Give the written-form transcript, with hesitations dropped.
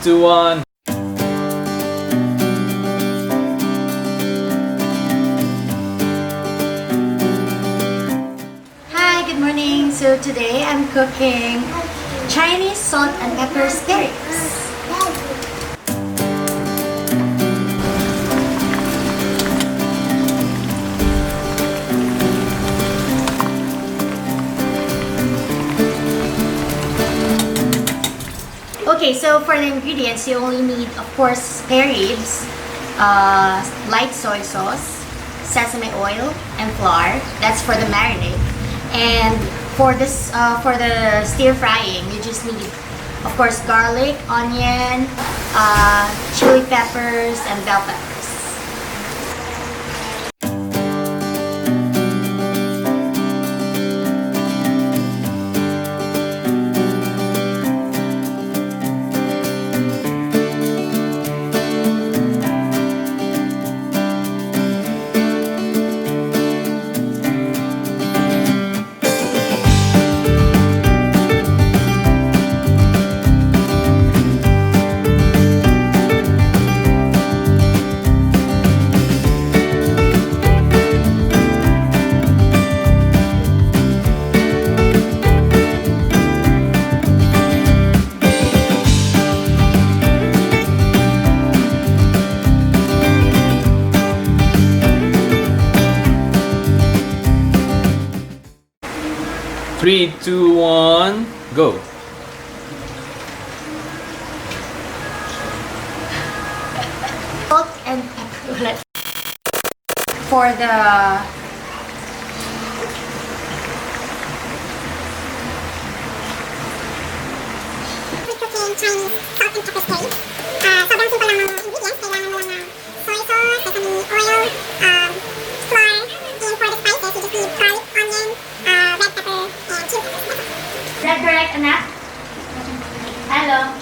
2, 1. Hi, good morning. So today I'm cooking Chinese salt and pepper spare ribs. Okay, so for the ingredients, you only need, of course, spare ribs, light soy sauce, sesame oil, and flour. That's for the marinade. And for this, for the stir frying, you just need, of course, garlic, onion, chili peppers, and bell peppers. Three, two, one, go. Salt and pepper for the cooking Chinese salt and pepper curry. Sobrang simple lang ng ingredients. Kailangan mo lang ng soy sauce, sesame oil, flour, and for the spices, you just need garlic, onion, red pepper, and chili peppers. Is that correct, anak? Hello.